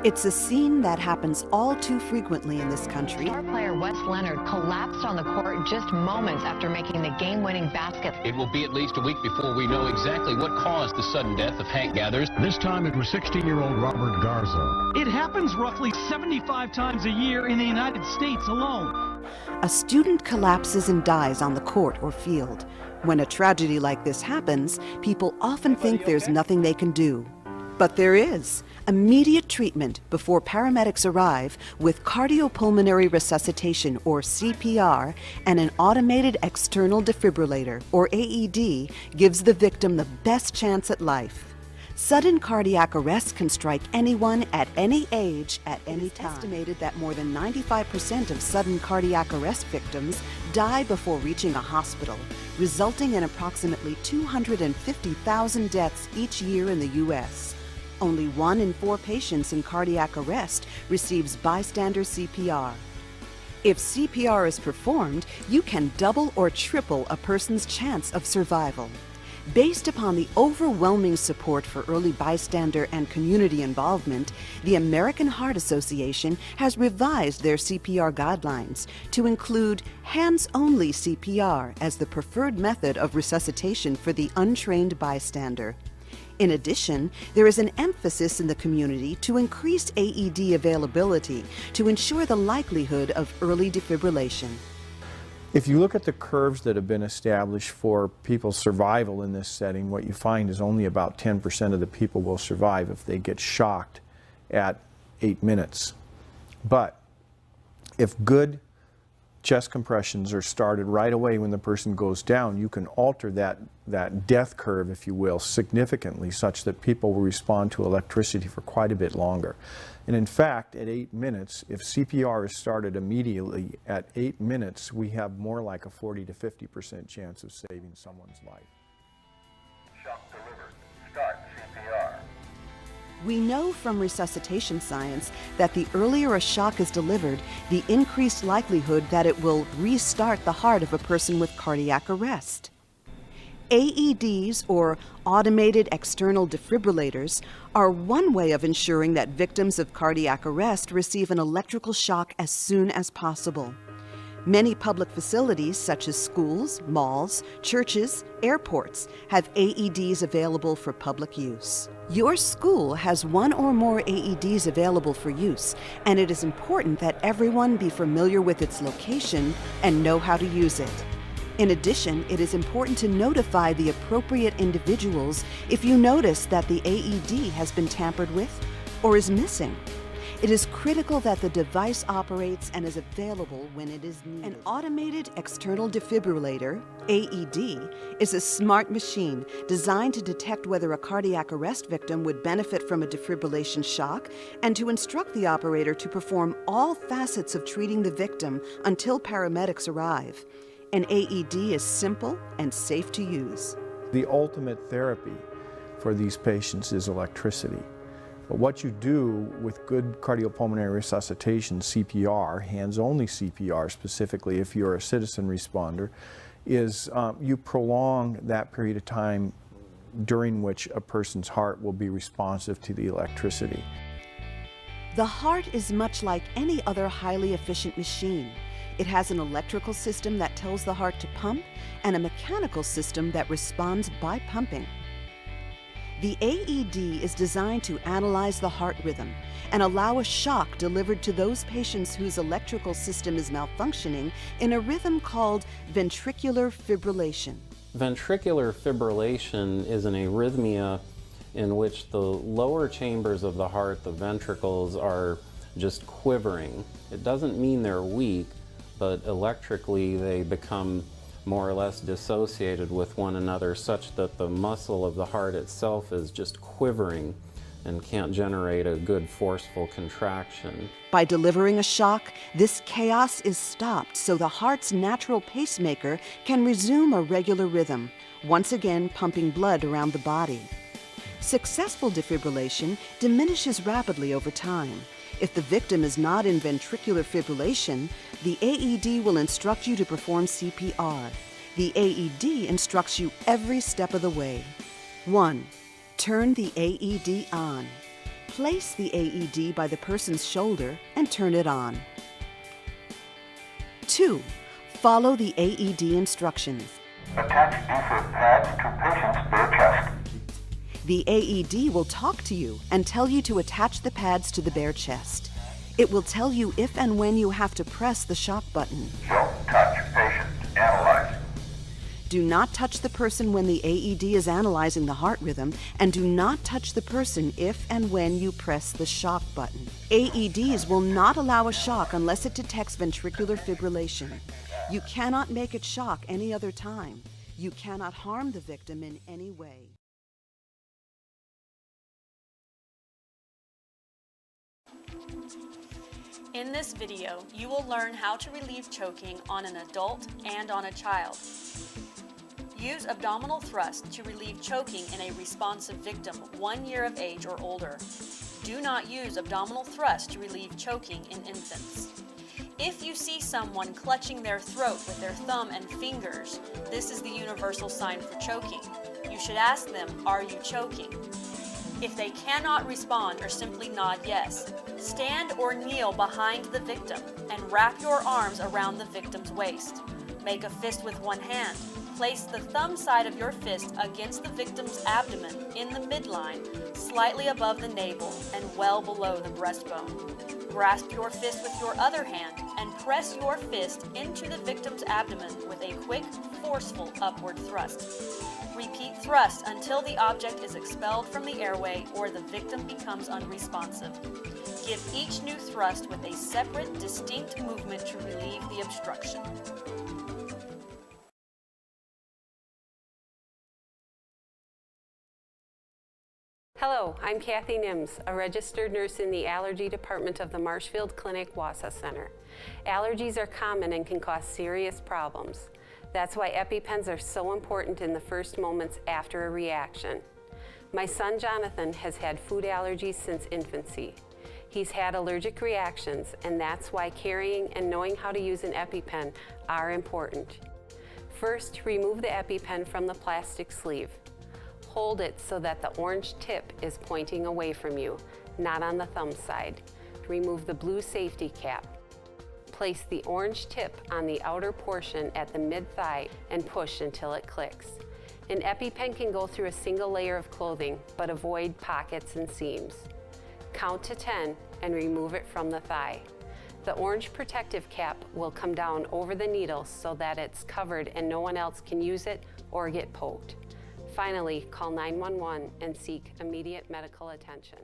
It's a scene that happens all too frequently in this country. Star player Wes Leonard collapsed on the court just moments after making the game-winning basket. It will be at least a week before we know exactly what caused the sudden death of Hank Gathers. This time it was 16-year-old Robert Garza. It happens roughly 75 times a year in the United States alone. A student collapses and dies on the court or field. When a tragedy like this happens, people often think there's nothing they can do. But there is. Immediate treatment before paramedics arrive with cardiopulmonary resuscitation, or CPR, and an automated external defibrillator, or AED, gives the victim the best chance at life. Sudden cardiac arrest can strike anyone at any age at any time. It's estimated that more than 95% of sudden cardiac arrest victims die before reaching a hospital, resulting in approximately 250,000 deaths each year in the U.S. Only 1 in 4 patients in cardiac arrest receives bystander CPR. If CPR is performed, you can double or triple a person's chance of survival. Based upon the overwhelming support for early bystander and community involvement, the American Heart Association has revised their CPR guidelines to include hands-only CPR as the preferred method of resuscitation for the untrained bystander. In addition, there is an emphasis in the community to increase AED availability to ensure the likelihood of early defibrillation. If you look at the curves that have been established for people's survival in this setting, what you find is only about 10% of the people will survive if they get shocked at 8 minutes. But if good chest compressions are started right away when the person goes down, you can alter that death curve, if you will, significantly, such that people will respond to electricity for quite a bit longer. And in fact, at 8 minutes, if CPR is started immediately, at 8 minutes, we have more like a 40 to 50% chance of saving someone's life. Shock delivered. Start CPR. We know from resuscitation science that the earlier a shock is delivered, the increased likelihood that it will restart the heart of a person with cardiac arrest. AEDs, or automated external defibrillators, are one way of ensuring that victims of cardiac arrest receive an electrical shock as soon as possible. Many public facilities, such as schools, malls, churches, airports, have AEDs available for public use. Your school has 1 or more AEDs available for use, and it is important that everyone be familiar with its location and know how to use it. In addition, it is important to notify the appropriate individuals if you notice that the AED has been tampered with or is missing. It is critical that the device operates and is available when it is needed. An automated external defibrillator, AED, is a smart machine designed to detect whether a cardiac arrest victim would benefit from a defibrillation shock and to instruct the operator to perform all facets of treating the victim until paramedics arrive. An AED is simple and safe to use. The ultimate therapy for these patients is electricity. But what you do with good cardiopulmonary resuscitation, CPR, hands-only CPR specifically if you're a citizen responder, is you prolong that period of time during which a person's heart will be responsive to the electricity. The heart is much like any other highly efficient machine. It has an electrical system that tells the heart to pump and a mechanical system that responds by pumping. The AED is designed to analyze the heart rhythm and allow a shock delivered to those patients whose electrical system is malfunctioning in a rhythm called ventricular fibrillation. Ventricular fibrillation is an arrhythmia in which the lower chambers of the heart, the ventricles, are just quivering. It doesn't mean they're weak, but electrically they become more or less dissociated with one another such that the muscle of the heart itself is just quivering and can't generate a good forceful contraction. By delivering a shock, this chaos is stopped so the heart's natural pacemaker can resume a regular rhythm, once again pumping blood around the body. Successful defibrillation diminishes rapidly over time. If the victim is not in ventricular fibrillation, the AED will instruct you to perform CPR. The AED instructs you every step of the way. 1. Turn the AED on. Place the AED by the person's shoulder and turn it on. 2. Follow the AED instructions. Attach defib pads to patient's bare chest. The AED will talk to you and tell you to attach the pads to the bare chest. It will tell you if and when you have to press the shock button. Don't touch patient. Analyze. Do not touch the person when the AED is analyzing the heart rhythm, and do not touch the person if and when you press the shock button. AEDs will not allow a shock unless it detects ventricular fibrillation. You cannot make it shock any other time. You cannot harm the victim in any way. In this video, you will learn how to relieve choking on an adult and on a child. Use abdominal thrust to relieve choking in a responsive victim 1 year of age or older. Do not use abdominal thrust to relieve choking in infants. If you see someone clutching their throat with their thumb and fingers, this is the universal sign for choking. You should ask them, "Are you choking?" If they cannot respond or simply nod yes, stand or kneel behind the victim and wrap your arms around the victim's waist. Make a fist with one hand. Place the thumb side of your fist against the victim's abdomen in the midline, slightly above the navel and well below the breastbone. Grasp your fist with your other hand and press your fist into the victim's abdomen with a quick, forceful upward thrust. Repeat thrust until the object is expelled from the airway or the victim becomes unresponsive. Give each new thrust with a separate, distinct movement to relieve the obstruction. Hello, I'm Kathy Nims, a registered nurse in the allergy department of the Marshfield Clinic Wausau Center. Allergies are common and can cause serious problems. That's why EpiPens are so important in the first moments after a reaction. My son Jonathan has had food allergies since infancy. He's had allergic reactions, and that's why carrying and knowing how to use an EpiPen are important. First, remove the EpiPen from the plastic sleeve. Hold it so that the orange tip is pointing away from you, not on the thumb side. Remove the blue safety cap. Place the orange tip on the outer portion at the mid-thigh and push until it clicks. An EpiPen can go through a single layer of clothing, but avoid pockets and seams. Count to 10 and remove it from the thigh. The orange protective cap will come down over the needle so that it's covered and no one else can use it or get poked. Finally, call 911 and seek immediate medical attention.